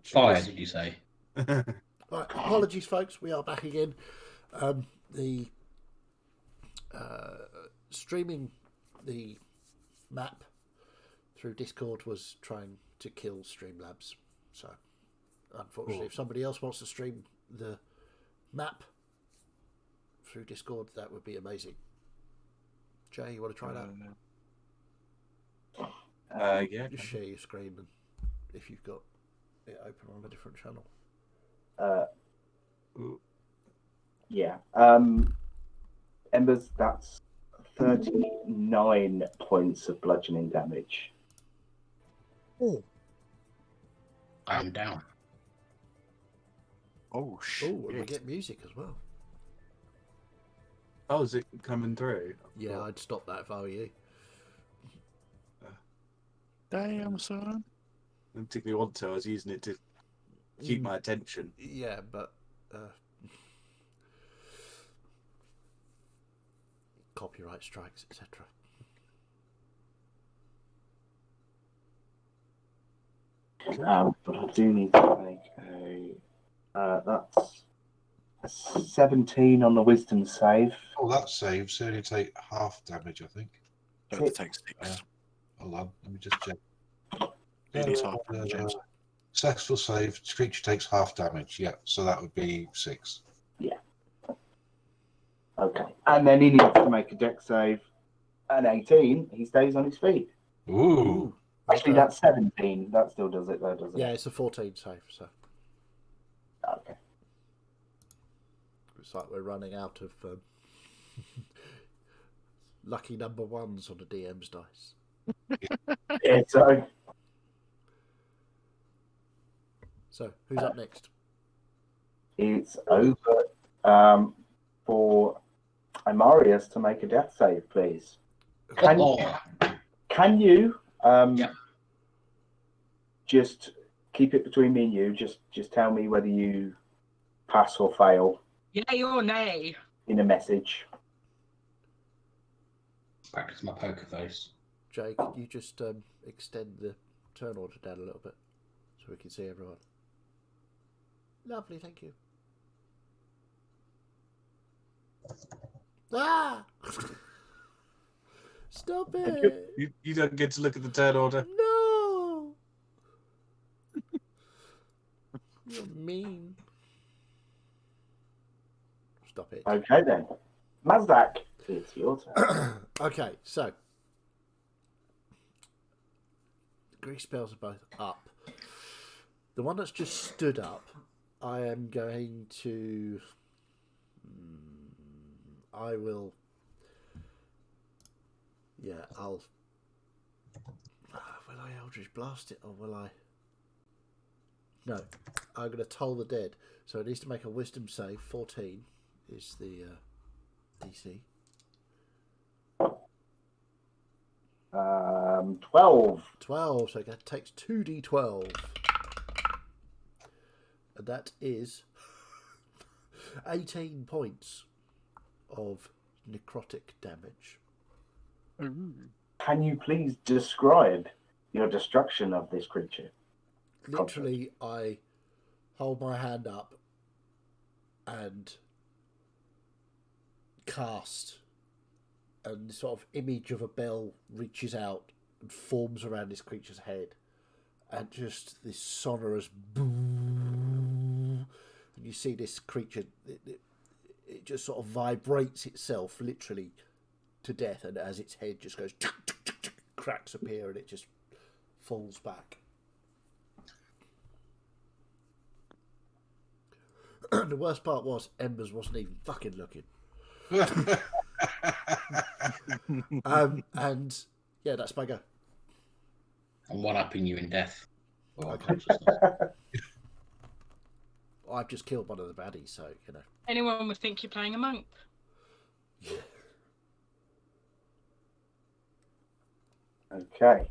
Fire, did you say? Right, apologies, folks. We are back again. The streaming the map through Discord was trying to kill Streamlabs. So, unfortunately, if somebody else wants to stream the map through Discord, that would be amazing. Jay, you want to try that? Yeah. Just share your screen, and if you've got it open on a different channel. Yeah. Embers, that's 39 points of bludgeoning damage. Oh, I am down. Oh shit! and we get music as well. Oh, is it coming through? Yeah, I'd stop that if I were you. Damn, son. I didn't particularly want to. I was using it to keep my attention. Yeah, but copyright strikes, etc. But I do need to make that's a 17 on the wisdom save. Oh, that saves. Only take half damage, I think. It takes 6. Hold on, let me just check. It needs half damage, James. Successful save. Creature takes half damage. Yeah, so that would be 6. Okay. And then he needs to make a dex save. An 18, he stays on his feet. Ooh. Actually, Okay. that's 17. That still does it, though, doesn't Yeah, it? it's a 14 save, so Okay. it's like we're running out of lucky number ones on the DM's dice. Yeah, So, who's up next? it's over for Imarius to make a death save, please. Can you just keep it between me and you? Just tell me whether you pass or fail Yay or nay? in a message. Practice my poker face. Jay, could you just extend the turn order down a little bit so we can see everyone? Lovely, thank you. Ah! Stop it! You don't get to look at the turn order. No! You're mean. Stop it. Okay, then. Mazdak, it's your turn. Okay, so the Greek spells are both up. The one that's just stood up, I am going to. I will. Yeah, I'll. Will I Eldritch Blast it or will I? No, I'm going to toll the dead. So it needs to make a Wisdom save. 14 is the DC. 12. 12, so it takes 2d12. And that is 18 points of necrotic damage. Can you please describe your destruction of this creature? Literally, I hold my hand up and cast, and the sort of image of a bell reaches out and forms around this creature's head, and just this sonorous boom, and you see this creature, it just sort of vibrates itself literally to death, and as its head just goes cracks appear and it just falls back. The worst part was Embers wasn't even fucking looking. And yeah, that's my go. I'm one-upping you in death. Or Okay. consciousness. I've just killed one of the baddies, so you know. Anyone would think you're playing a monk. Okay.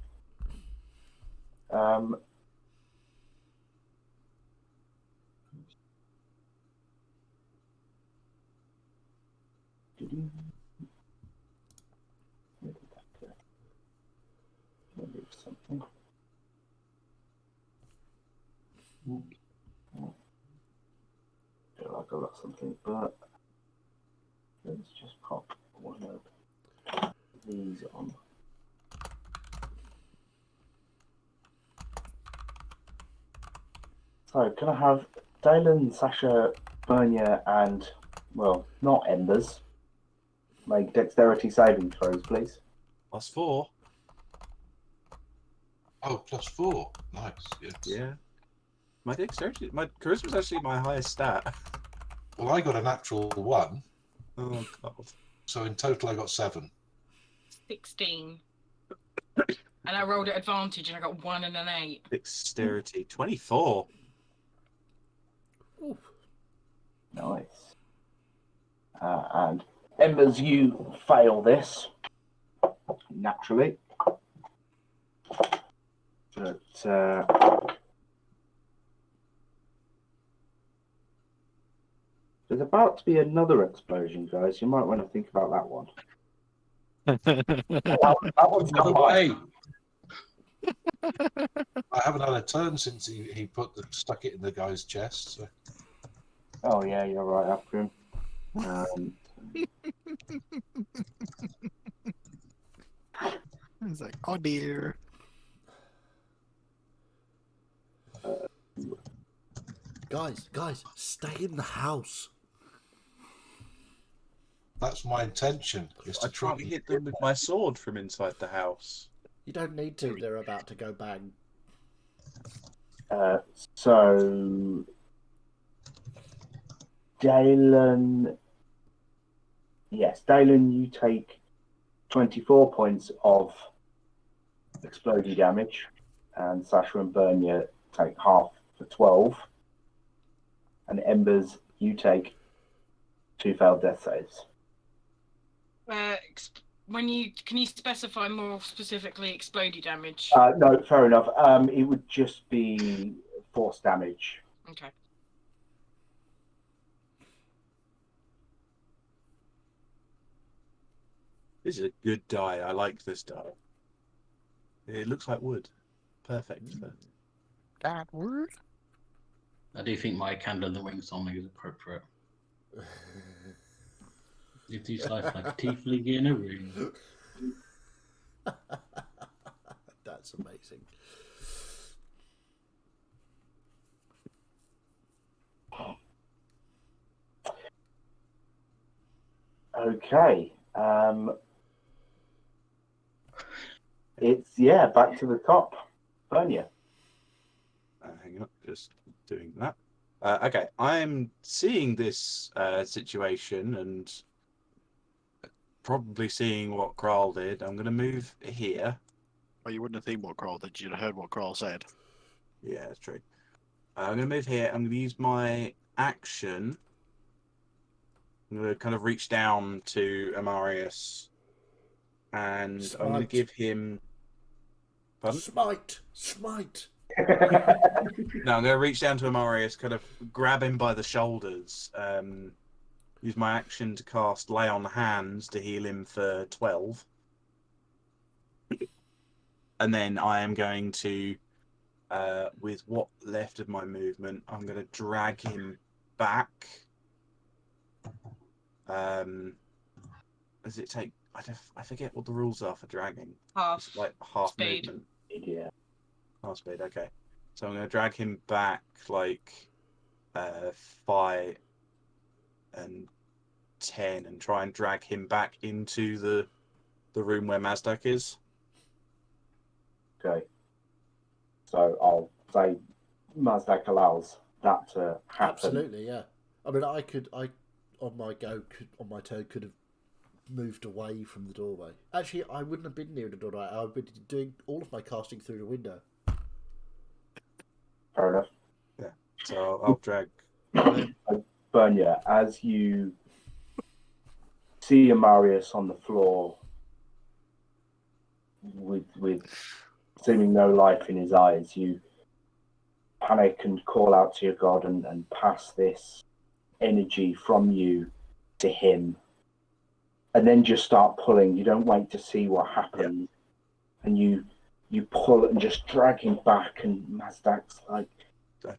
Something. I've got something, but let's just pop one of these on. So, can I have Dalen, Sasha, Bernier, and, well, not Embers, make dexterity saving throws, please? +4. Oh, +4. Nice. Yes. Yeah. My charisma's actually my highest stat. Well, I got a natural 1, Oh god. so in total I got 7. 16. And I rolled at advantage and I got 1 and an 8. Dexterity 24. Ooh. Nice. And Embers, you fail this naturally. But there's about to be another explosion, guys. You might want to think about that one. That one's No not way. I haven't had a turn since he stuck it in the guy's chest. So. Oh yeah, you're right, after him. It's like, oh dear. Guys, stay in the house. That's my intention. Is I to try to hit them with my sword from inside the house. You don't need to. They're about to go bang. So Dalen, yes, Dalen, you take 24 points of exploding damage, and Sasha and Bernier take half for 12. And Embers, you take 2 failed death saves. Can you specify more specifically explodey damage? No, fair enough. It would just be force damage. Okay. This is a good die. I like this die. It looks like wood. Perfect. That word? I do think my candle in the wing song is appropriate. It is life like a tiefling in a ring. That's amazing. Okay. It's back to the top. Bernier. Hang on, just doing that. Okay, I'm seeing this situation and probably seeing what Kral did. I'm going to move here. Well, you wouldn't have seen what Kral did. You'd have heard what Kral said. Yeah, that's true. I'm going to move here. I'm going to use my action. I'm going to kind of reach down to Amarius, and I'm going to give him. Pardon? Smite. No, I'm going to reach down to Amarius, kind of grab him by the shoulders. Use my action to cast Lay on Hands to heal him for 12. And then I am going to, with what left of my movement, I'm going to drag him back. Does it take? I forget what the rules are for dragging. Half. It's like half speed. movement. Yeah. Half speed. Okay. So I'm going to drag him back like 5 and 10, and try and drag him back into the room where Mazdak is. Okay. So I'll say Mazdak allows that to happen. Absolutely, yeah. I mean, I on my turn could have moved away from the doorway. Actually, I wouldn't have been near the doorway. I would be doing all of my casting through the window. Fair enough. Yeah. So I'll drag. Bernier, as you see Amarius on the floor with seeming no life in his eyes, you panic and call out to your god and pass this energy from you to him, and then just start pulling. You don't wait to see what happens, and you pull and just drag him back, and Mazdak's like,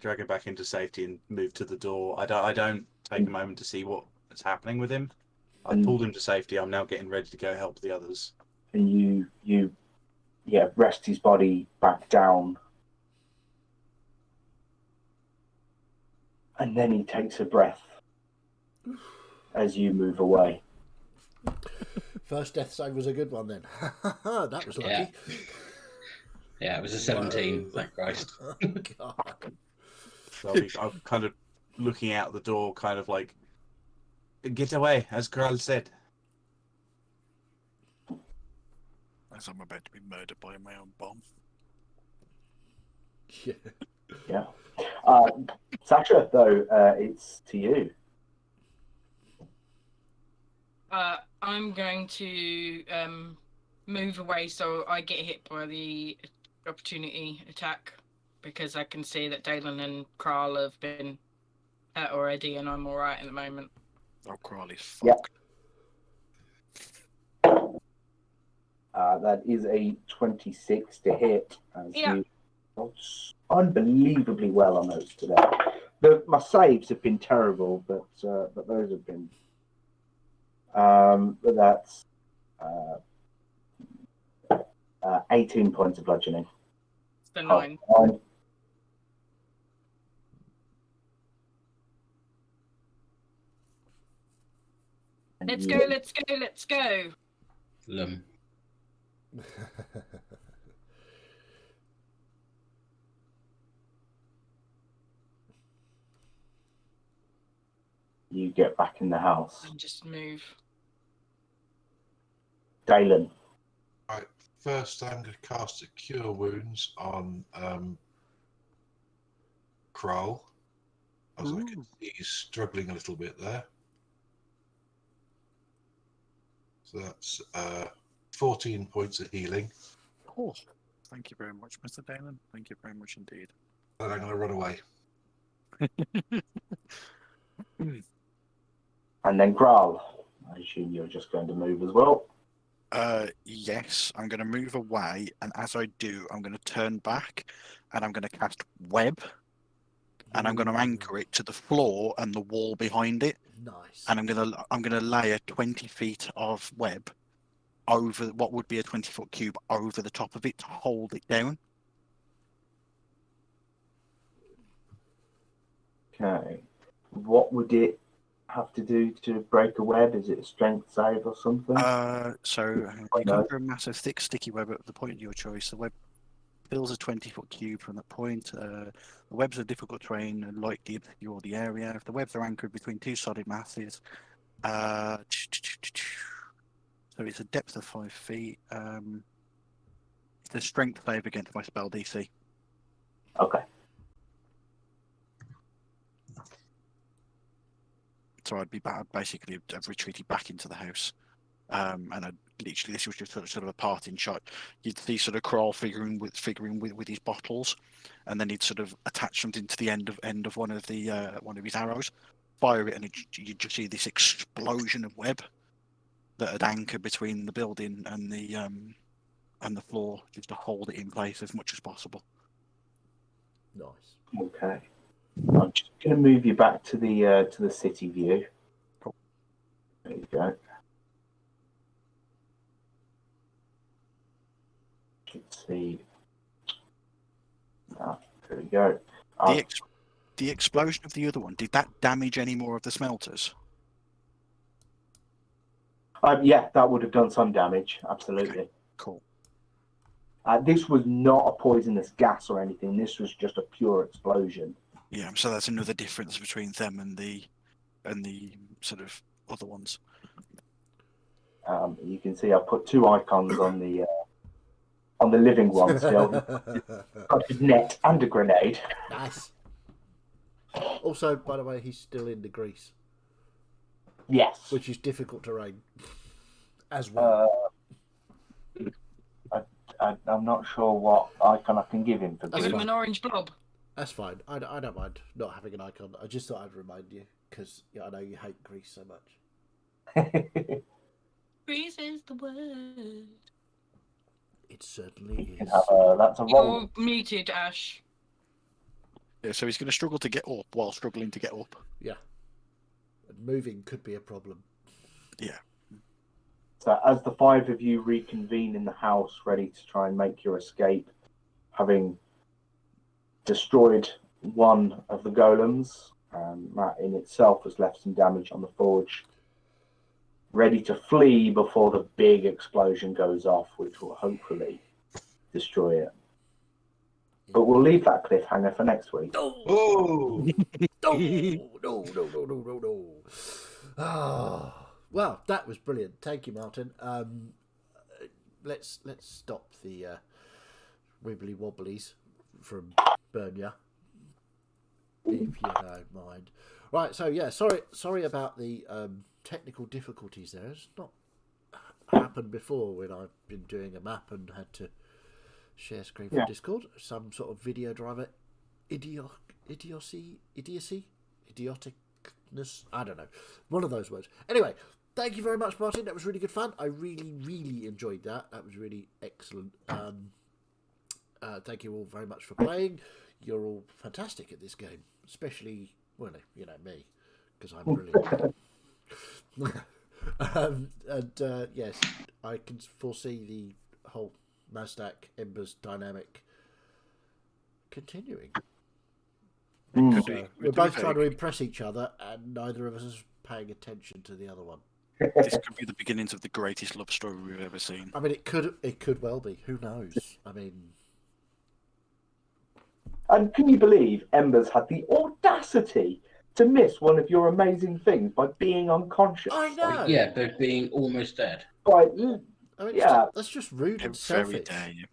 drag him back into safety and move to the door. I don't take a moment to see what's happening with him. I pulled him to safety. I'm now getting ready to go help the others. And you rest his body back down. And then he takes a breath as you move away. First death save was a good one then. That was lucky. Yeah. Yeah, it was a 17. Whoa. Thank Christ. Oh, God. So I'm kind of looking out the door, kind of like, get away, as Kral said. As I'm about to be murdered by my own bomb. Yeah. Yeah. Sasha, though, it's to you. I'm going to move away so I get hit by the opportunity attack because I can see that Dalen and Kral have been hurt already and I'm alright at the moment. Oh, Crawley's Yeah. fucked. That is a 26 to hit. As Yeah. you rolled unbelievably well on those today. My saves have been terrible, but those have been. But that's 18 points of bludgeoning. It's the 9. Nine. And Let's you- go, let's go, let's go. Lum. You get back in the house. And just move. Dalen. Right. First, I'm going to cast a Cure Wounds on Kroll. As I can see, he's struggling a little bit there. So that's 14 points of healing. Oh, thank you very much, Mr. Dalen. Thank you very much indeed. And I'm going to run away. And then Graal. I assume you're just going to move as well. Yes, I'm going to move away, and as I do, I'm going to turn back, and I'm going to cast Web, and I'm going to anchor it to the floor and the wall behind it, Nice. and I'm going to layer 20 feet of web over what would be a 20-foot cube over the top of it to hold it down. Okay. What would it have to do to break a web? Is it a strength save or something? So you conjure a massive, thick, sticky web at the point of your choice. The web fills a 20-foot cube from that point. The webs are difficult terrain and likely obscure the area. If the webs are anchored between two solid masses, so it's a depth of 5 feet. It's a strength save against my spell DC. Okay. So I'd be basically I've retreated back into the house, and literally this was just sort of a parting shot. You'd see sort of Kroll figuring with his bottles, and then he'd sort of attach something to the end of one of his arrows, fire it, and you'd just see this explosion of web that had anchored between the building and the floor, just to hold it in place as much as possible. Nice. Okay. I'm just going to move you back to the city view. Cool. There you go. Let's see. There we go. The explosion of the other one, did that damage any more of the smelters? Yeah, that would have done some damage. Absolutely. Okay. Cool. This was not a poisonous gas or anything. This was just a pure explosion. Yeah, so that's another difference between them and the sort of other ones. You can see I put two icons on the living one still. Got a net and a grenade. Nice. Also, by the way, he's still in the grease, Yes. which is difficult terrain as well. I'm not sure what icon I can give him for That's Give this. him an orange blob. That's fine. I don't mind not having an icon. I just thought I'd remind you because I know you hate grease so much. Grease is the word. It certainly You can is. have that's a roll. You're muted, Ash. Yeah, so he's going to struggle to get up while struggling to get up. Yeah. And moving could be a problem. Yeah. So as the five of you reconvene in the house, ready to try and make your escape, having destroyed one of the golems, that in itself has left some damage on the forge, ready to flee before the big explosion goes off, which will hopefully destroy it. But we'll leave that cliffhanger for next week. Oh, No. Ah, well, that was brilliant. Thank you, Martin. Let's stop the wibbly wobblies from Bernia, if you don't mind. Right, so yeah, sorry about the technical difficulties there. It's not happened before when I've been doing a map and had to share screen from Discord. Some sort of video driver idioticness. I don't know. One of those words. Anyway, thank you very much, Martin. That was really good fun. I really enjoyed that. That was really excellent. Thank you all very much for playing. You're all fantastic at this game, especially, well, you know, me, because I'm brilliant. Yes, I can foresee the whole Mazdak Embers dynamic continuing. So we're both trying to impress each other, and neither of us is paying attention to the other one. This could be the beginnings of the greatest love story we've ever seen. I mean, it could well be. Who knows? I mean, And can you believe Embers had the audacity to miss one of your amazing things by being unconscious? I know. Yeah, but being almost dead. Like, I mean, yeah. that's just rude and Very selfish. dare you.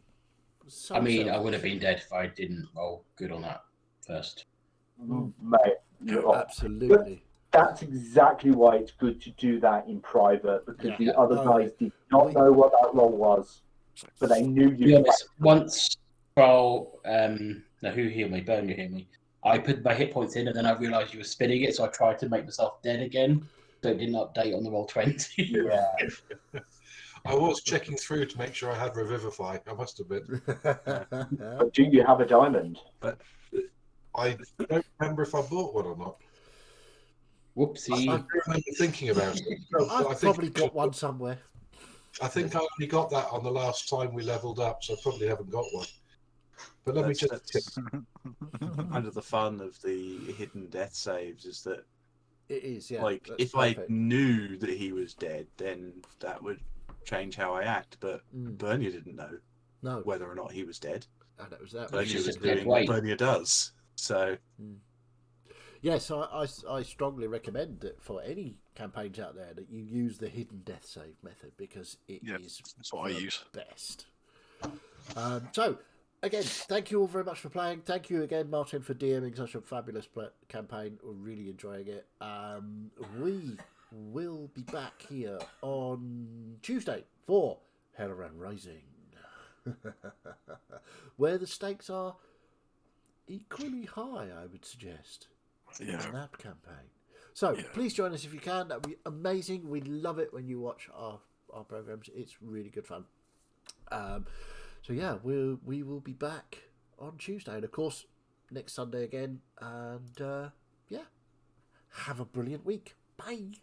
So I mean, I selfish. would have been dead if I didn't roll good on that first. Mate, Absolutely. that's exactly why it's good to do that in private, because Yeah. the other guys did not know what that role was, but they knew To be you. honest, once Carl, no, who healed me? Bernie healed me. I put my hit points in, and then I realised you were spinning it, so I tried to make myself dead again, so it didn't update on the roll 20. Yeah. I was checking through to make sure I had Revivify. I must admit. But do you have a diamond? I don't remember if I bought one or not. Whoopsie. I do remember thinking about it. but I I've think probably got one somewhere. I think I only got that on the last time we leveled up, so I probably haven't got one. But let me just. That's kind of the fun of the hidden death saves is that, It is, yeah. like, that's if I perfect. knew that he was dead, then that would change how I act. But Mm. Bernia didn't know No, whether or not he was dead. and it was that. Well, Bernia just was a dead doing weight. what Bernia does. So Yes, I strongly recommend that for any campaigns out there that you use the hidden death save method, because it is Yeah, that's what I the use. best. So, again, thank you all very much for playing. Thank you again, Martin, for DMing such a fabulous campaign. We're really enjoying it. We will be back here on Tuesday for Helleran Rising, where the stakes are equally high, I would suggest, in Yeah. that campaign. So Yeah. please join us if you can. That would be amazing. We love it when you watch our programs. It's really good fun. So yeah, we will be back on Tuesday, and of course next Sunday again. And yeah, have a brilliant week. Bye.